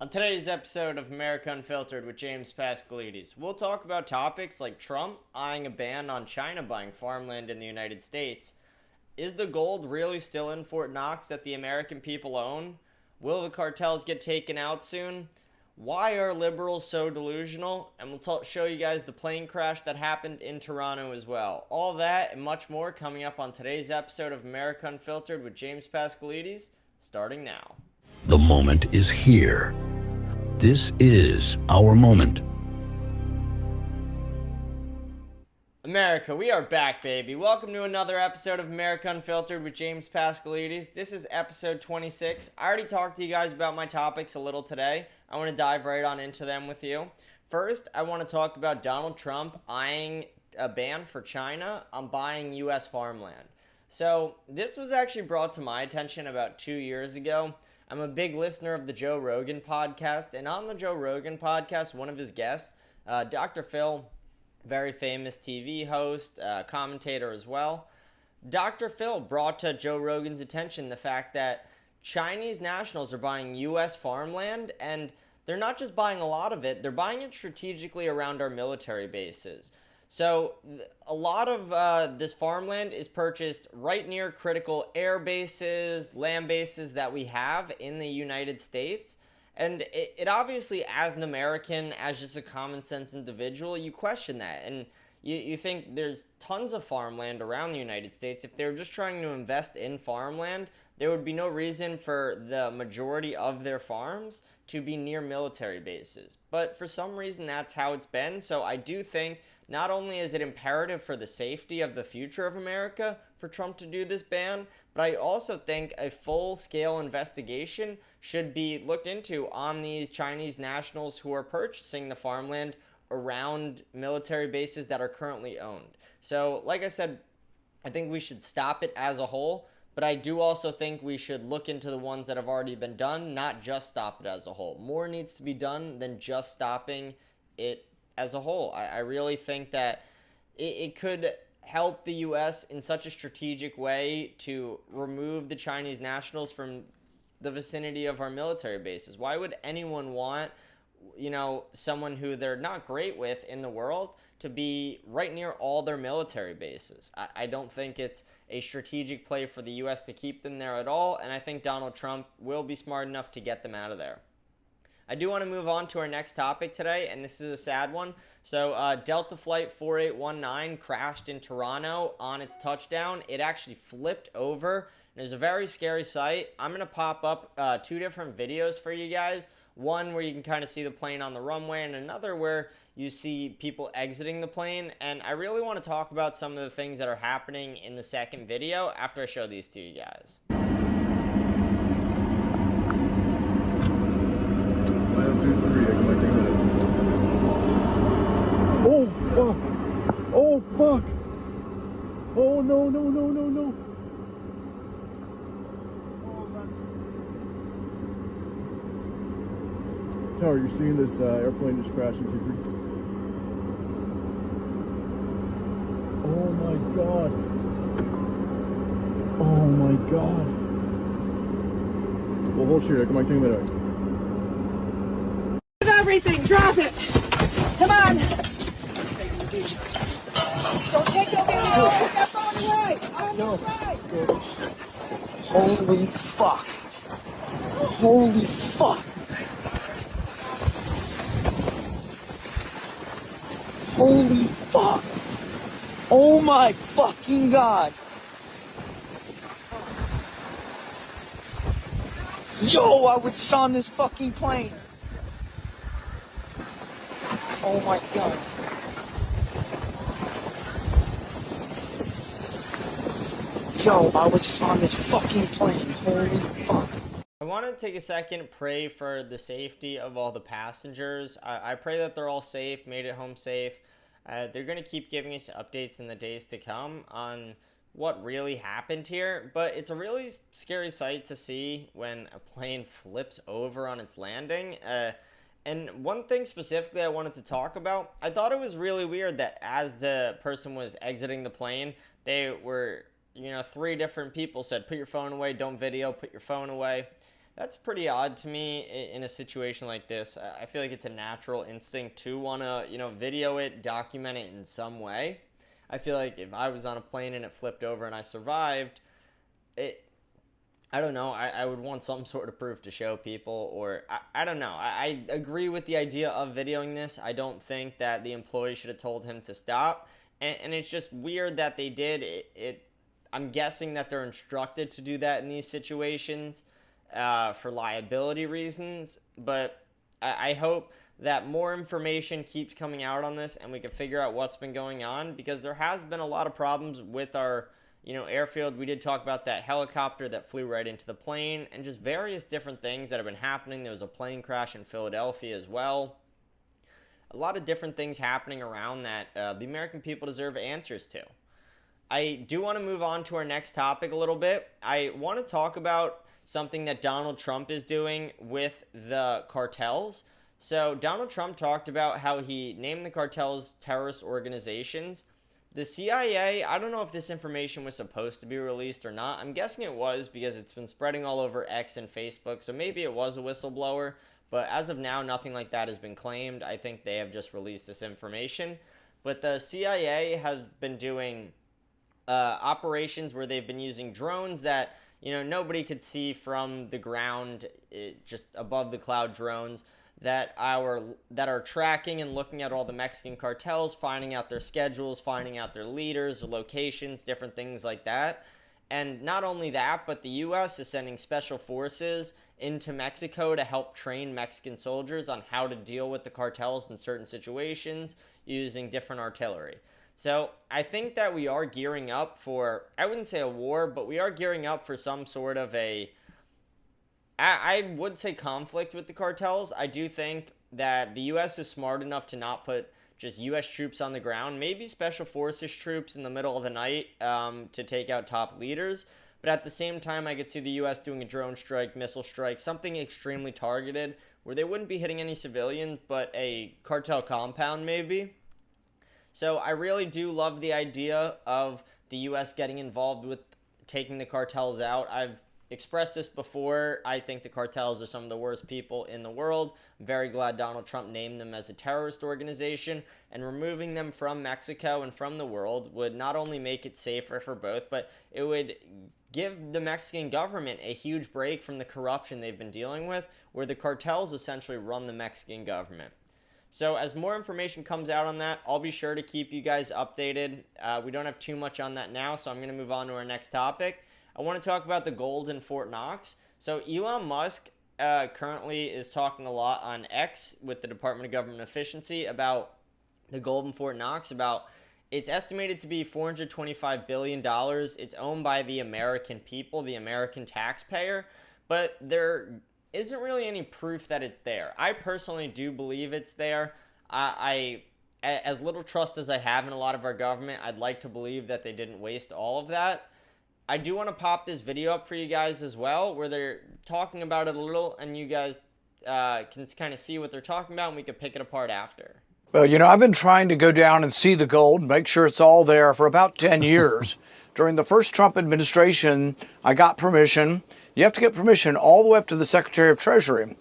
On today's episode of America Unfiltered with James Pascalides, we'll talk about topics like Trump eyeing a ban on China buying farmland in the United States. Is the gold really still in Fort Knox that the American people own? Will the cartels get taken out soon? Why are liberals so delusional? And we'll show you guys the plane crash that happened in Toronto as well. All that and much more coming up on today's episode of America Unfiltered with James Pascalides, starting now. The moment is here. This is our moment. America, we are back, baby. Welcome to another episode of America Unfiltered with James Pascalides. This is episode 26. I already talked to you guys about my topics a little today. I want to dive right on into them with you. First, I want to talk about Donald Trump eyeing a ban for China on buying U.S. farmland. So, this was actually brought to my attention about 2 years ago. I'm a big listener of the Joe Rogan podcast, and on the Joe Rogan podcast, one of his guests, Dr. Phil, very famous TV host, commentator as well. Dr. Phil brought to Joe Rogan's attention the fact that Chinese nationals are buying U.S. farmland, and they're not just buying a lot of it, they're buying it strategically around our military bases. So a lot of this farmland is purchased right near critical air bases, land bases that we have in the United States. And it obviously, as an American, as just a common sense individual, you question that. And you think there's tons of farmland around the United States. If they were just trying to invest in farmland, there would be no reason for the majority of their farms to be near military bases. But for some reason, that's how it's been. So I do think not only is it imperative for the safety of the future of America for Trump to do this ban, but I also think a full-scale investigation should be looked into on these Chinese nationals who are purchasing the farmland around military bases that are currently owned. So, like I said, I think we should stop it as a whole, but I do also think we should look into the ones that have already been done, not just stop it as a whole. More needs to be done than just stopping it as a whole. I really think that it could help the U.S. in such a strategic way to remove the Chinese nationals from the vicinity of our military bases. Why would anyone want, someone who they're not great with in the world to be right near all their military bases? I don't think it's a strategic play for the U.S. to keep them there at all, and I think Donald Trump will be smart enough to get them out of there. I do want to move on to our next topic today, and this is a sad one. So, Delta Flight 4819 crashed in Toronto on its touchdown. It actually flipped over. It was a very scary sight. I'm going to pop up two different videos for you guys. One where you can kind of see the plane on the runway, and another where you see people exiting the plane. And I really want to talk about some of the things that are happening in the second video after I show these to you guys. Oh fuck! Oh fuck! Oh no no no no no! Tower, you're seeing this airplane just crash into you. Oh my god! Oh my god! Well, hold here. Come on, take that out. Everything, drop it. Come on. Don't take your video. Put that phone away. No. Holy fuck. Holy fuck. Holy fuck. Oh my fucking god. Yo, I was just on this fucking plane. Oh my god. Yo, I was just on this fucking plane. Holy fuck. I want to take a second, pray for the safety of all the passengers. I pray that they're all safe, made it home safe. They're going to keep giving us updates in the days to come on what really happened here, but it's a really scary sight to see when a plane flips over on its landing. And one thing specifically I wanted to talk about, I thought it was really weird that as the person was exiting the plane, they were, three different people said, put your phone away, don't video, put your phone away. That's pretty odd to me in a situation like this. I feel like it's a natural instinct to want to, video it, document it in some way. I feel like if I was on a plane and it flipped over and I survived, I don't know, I would want some sort of proof to show people, or I don't know. I agree with the idea of videoing this. I don't think that the employee should have told him to stop, and it's just weird that they did. I'm guessing that they're instructed to do that in these situations for liability reasons, but I hope that more information keeps coming out on this and we can figure out what's been going on, because there has been a lot of problems with our airfield. We did talk about that helicopter that flew right into the plane and just various different things that have been happening. There was a plane crash in Philadelphia as well. A lot of different things happening around that the American people deserve answers to. I do want to move on to our next topic a little bit. I want to talk about something that Donald Trump is doing with the cartels. So Donald Trump talked about how he named the cartels terrorist organizations. The CIA, I don't know if this information was supposed to be released or not. I'm guessing it was, because it's been spreading all over X and Facebook, so maybe it was a whistleblower. But as of now, nothing like that has been claimed. I think they have just released this information. But the CIA has been doing operations where they've been using drones that nobody could see from the ground, just above the cloud drones that are tracking and looking at all the Mexican cartels, finding out their schedules, finding out their leaders, their locations, different things like that. And not only that, but the U.S. is sending special forces into Mexico to help train Mexican soldiers on how to deal with the cartels in certain situations using different artillery. So I think that we are gearing up for, I wouldn't say a war, but we are gearing up for some sort of I would say conflict with the cartels. I do think that the U.S. is smart enough to not put just U.S. troops on the ground, maybe special forces troops in the middle of the night to take out top leaders. But at the same time, I could see the U.S. doing a drone strike, missile strike, something extremely targeted where they wouldn't be hitting any civilians, but a cartel compound maybe. So I really do love the idea of the U.S. getting involved with taking the cartels out. I've expressed this before. I think the cartels are some of the worst people in the world. I'm very glad Donald Trump named them as a terrorist organization, and removing them from Mexico and from the world would not only make it safer for both, but it would give the Mexican government a huge break from the corruption they've been dealing with, where the cartels essentially run the Mexican government. So as more information comes out on that, I'll be sure to keep you guys updated. We don't have too much on that now, so I'm going to move on to our next topic. I want to talk about the gold in Fort Knox. So Elon Musk currently is talking a lot on X with the Department of Government Efficiency about the gold in Fort Knox. It's estimated to be $425 billion. It's owned by the American people, the American taxpayer, but there isn't really any proof that it's there. I personally do believe it's there. I as little trust as I have in a lot of our government, I'd like to believe that they didn't waste all of that. I do want to pop this video up for you guys as well, where they're talking about it a little, and you guys can kind of see what they're talking about, and we can pick it apart after. Well, I've been trying to go down and see the gold, make sure it's all there for about 10 years. During the first Trump administration, I got permission. You have to get permission all the way up to the Secretary of Treasury.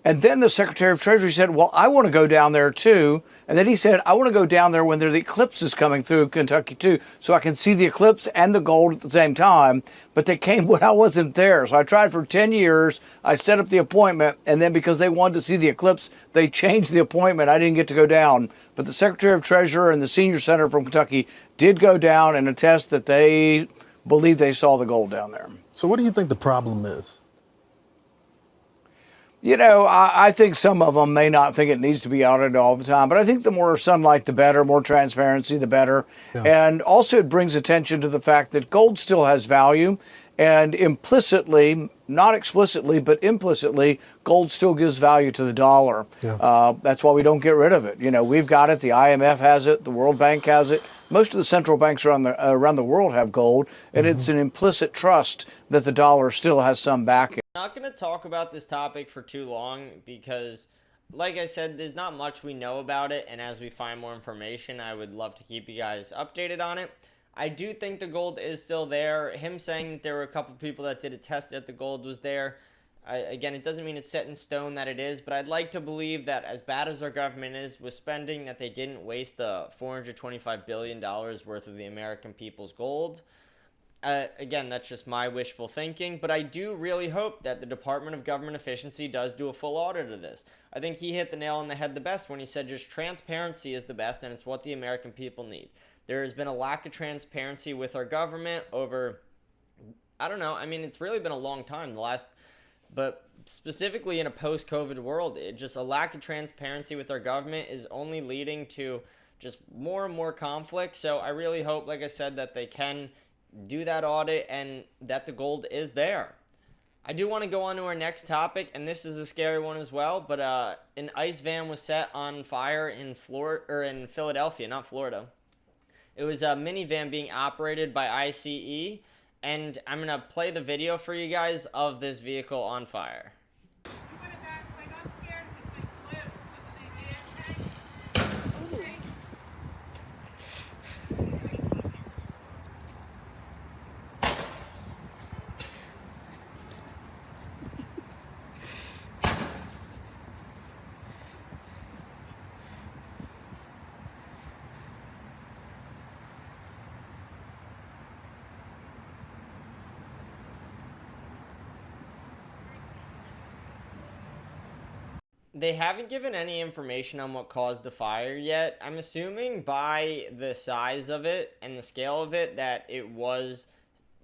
And then the Secretary of Treasury said, well, I want to go down there too. And then he said, I want to go down there when the eclipse is coming through Kentucky too, so I can see the eclipse and the gold at the same time. But they came when I wasn't there. So I tried for 10 years. I set up the appointment. And then because they wanted to see the eclipse, they changed the appointment. I didn't get to go down. But the Secretary of Treasury and the Senior Senator from Kentucky did go down and attest that they believe they saw the gold down there. So what do you think the problem is? I think some of them may not think it needs to be audited all the time, but I think the more sunlight, the better, more transparency, the better. Yeah. And also it brings attention to the fact that gold still has value, and implicitly, not explicitly, but implicitly, gold still gives value to the dollar. Yeah. That's why we don't get rid of it. We've got it. The IMF has it. The World Bank has it. Most of the central banks around the world have gold, and it's an implicit trust that the dollar still has some backing. Not going to talk about this topic for too long because, like I said, there's not much we know about it, and as we find more information, I would love to keep you guys updated on it. I do think the gold is still there. Him saying that there were a couple people that did a test that the gold was there, Again, it doesn't mean it's set in stone that it is, but I'd like to believe that as bad as our government is with spending, that they didn't waste the $425 billion worth of the American people's gold. Again, that's just my wishful thinking, but I do really hope that the Department of Government Efficiency does do a full audit of this. I think he hit the nail on the head the best when he said just transparency is the best, and it's what the American people need. There has been a lack of transparency with our government over, I don't know, I mean, it's really been a long time, but specifically in a post-COVID world, just a lack of transparency with our government is only leading to just more and more conflict. So I really hope, like I said, that they can do that audit and that the gold is there. I do want to go on to our next topic, and this is a scary one as well, but an ICE van was set on fire in Philadelphia, not Florida. It was a minivan being operated by ICE, and I'm going to play the video for you guys of this vehicle on fire. They haven't given any information on what caused the fire yet. I'm assuming by the size of it and the scale of it that it was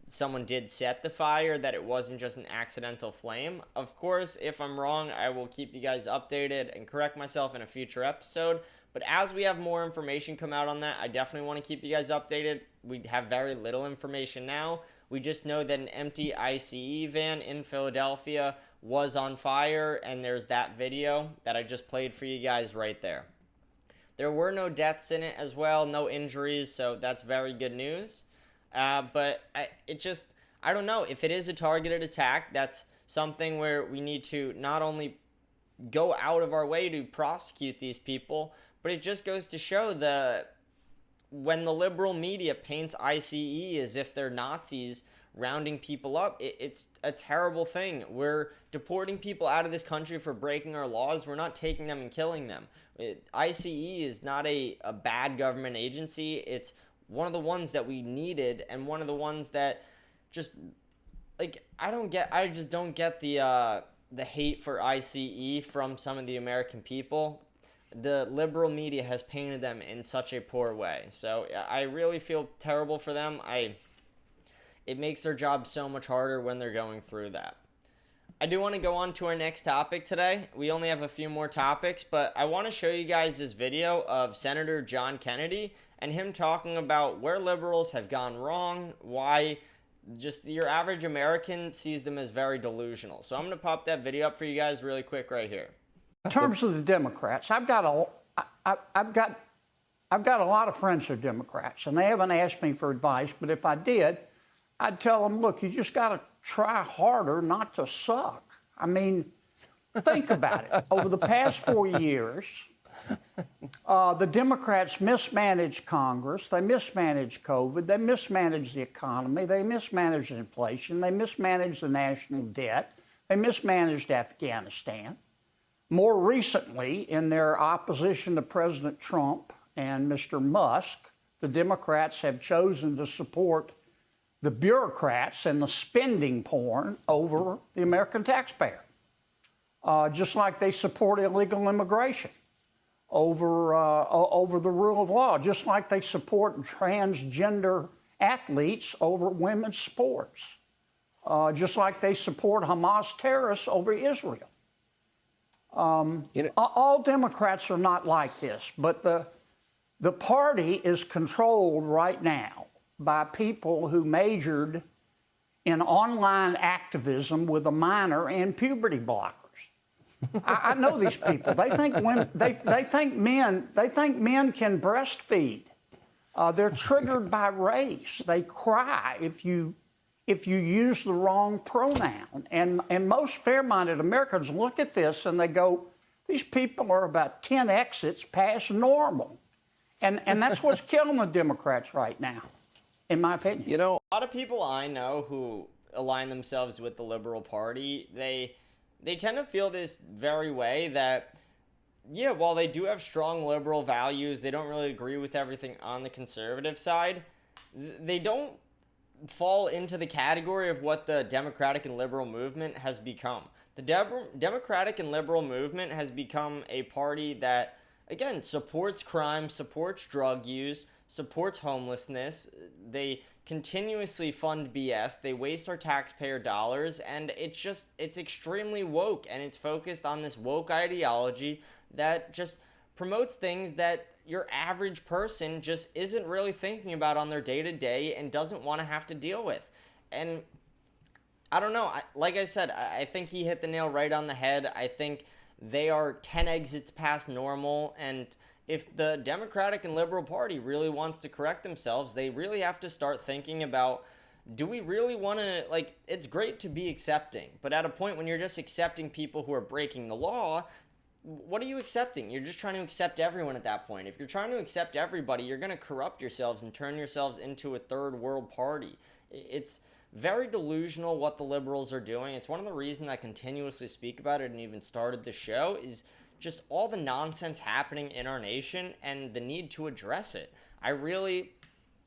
someone did set the fire, that it wasn't just an accidental flame. Of course, if I'm wrong, I will keep you guys updated and correct myself in a future episode. But as we have more information come out on that, I definitely want to keep you guys updated. We have very little information now. We just know that an empty ICE van in Philadelphia was on fire, and there's that video that I just played for you guys right there. There were no deaths in it as well, no injuries, so that's very good news. But I don't know. If it is a targeted attack, that's something where we need to not only go out of our way to prosecute these people, but it just goes to show that when the liberal media paints ICE as if they're Nazis rounding people up, it's a terrible thing. We're deporting people out of this country for breaking our laws. We're not taking them and killing them. ICE is not a bad government agency. It's one of the ones that we needed, and one of the ones that just, like, I just don't get the hate for ICE from some of the American people. The liberal media has painted them in such a poor way. So I really feel terrible for them. It makes their job so much harder when they're going through that. I do want to go on to our next topic today. We only have a few more topics, but I want to show you guys this video of Senator John Kennedy and him talking about where liberals have gone wrong, why just your average American sees them as very delusional. So I'm going to pop that video up for you guys really quick right here. In terms of the Democrats, I've got a lot of friends who are Democrats, and they haven't asked me for advice, but if I did, I'd tell them, look, you just got to try harder not to suck. I mean, think about it. Over the past 4 years, the Democrats mismanaged Congress, they mismanaged COVID, they mismanaged the economy, they mismanaged inflation, they mismanaged the national debt, they mismanaged Afghanistan. More recently, in their opposition to President Trump and Mr. Musk, the Democrats have chosen to support the bureaucrats and the spending porn over the American taxpayer, just like they support illegal immigration over the rule of law, just like they support transgender athletes over women's sports, just like they support Hamas terrorists over Israel. All Democrats are not like this, but the party is controlled right now by people who majored in online activism with a minor in puberty blockers. I know these people. They think men can breastfeed. They're triggered by race. They cry if you use the wrong pronoun. And most fair-minded Americans look at this and they go, these people are about 10 exits past normal. And that's what's killing the Democrats right now, in my opinion. You know, a lot of people I know who align themselves with the liberal party, they they tend to feel this very way that, yeah, while they do have strong liberal values, they don't really agree with everything on the conservative side. They don't fall into the category of what the Democratic and liberal movement has become. The Democratic and liberal movement has become a party that, again, supports crime, supports drug use, supports homelessness. They continuously fund BS. They waste our taxpayer dollars, and it's extremely woke, and it's focused on this woke ideology that just promotes things that your average person just isn't really thinking about on their day-to-day and doesn't want to have to deal with. And I don't know. Like I said, I think he hit the nail right on the head. I think they are 10 exits past normal, and if the Democratic and Liberal Party really wants to correct themselves, they really have to start thinking about, do we really want to, like, it's great to be accepting, but at a point when you're just accepting people who are breaking the law, what are you accepting? You're just trying to accept everyone at that point. If you're trying to accept everybody, you're going to corrupt yourselves and turn yourselves into a third world party. It's very delusional what the liberals are doing. It's one of the reasons I continuously speak about it and even started the show is just all the nonsense happening in our nation and the need to address it. I really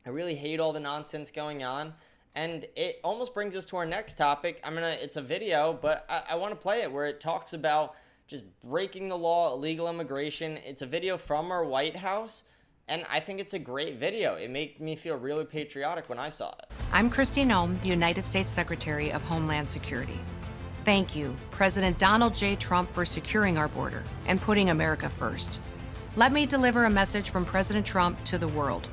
hate all the nonsense going on. And it almost brings us to our next topic. It's a video, but I want to play it where it talks about just breaking the law, illegal immigration. It's a video from our White House, and I think it's a great video. It made me feel really patriotic when I saw it. I'm Kristi Noem, the United States Secretary of Homeland Security. Thank you, President Donald J. Trump, for securing our border and putting America first. Let me deliver a message from President Trump to the world.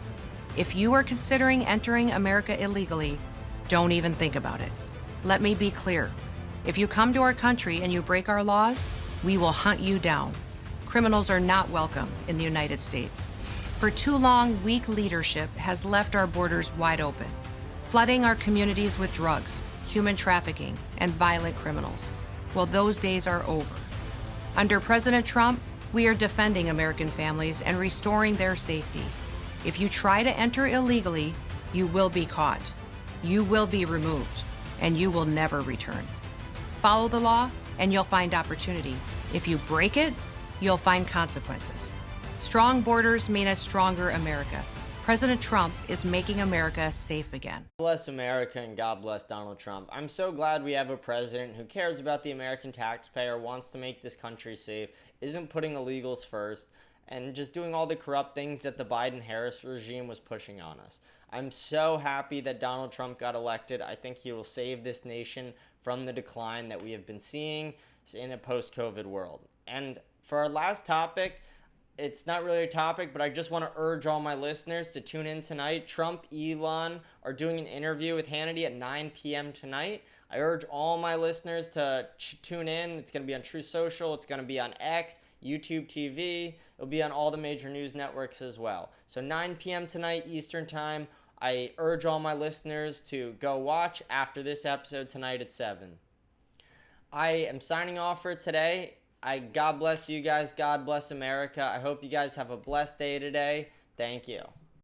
If you are considering entering America illegally, don't even think about it. Let me be clear. If you come to our country and you break our laws, we will hunt you down. Criminals are not welcome in the United States. For too long, weak leadership has left our borders wide open, flooding our communities with drugs, human trafficking, and violent criminals. Well, those days are over. Under President Trump, we are defending American families and restoring their safety. If you try to enter illegally, you will be caught, you will be removed, and you will never return. Follow the law, and you'll find opportunity. If you break it, you'll find consequences. Strong borders mean a stronger America. President Trump is making America safe again. Bless America and God bless Donald Trump. I'm so glad we have a president who cares about the American taxpayer, wants to make this country safe, isn't putting illegals first, and just doing all the corrupt things that the Biden-Harris regime was pushing on us. I'm so happy that Donald Trump got elected. I think he will save this nation from the decline that we have been seeing in a post-COVID world. And for our last topic, it's not really a topic, but I just want to urge all my listeners to tune in tonight. Trump, Elon are doing an interview with Hannity at 9 p.m. tonight. I urge all my listeners to tune in. It's going to be on True Social. It's going to be on X, YouTube TV. It'll be on all the major news networks as well. So 9 p.m. tonight, Eastern Time. I urge all my listeners to go watch after this episode tonight at 7. I am signing off for today. God bless you guys. God bless America. I hope you guys have a blessed day today. Thank you.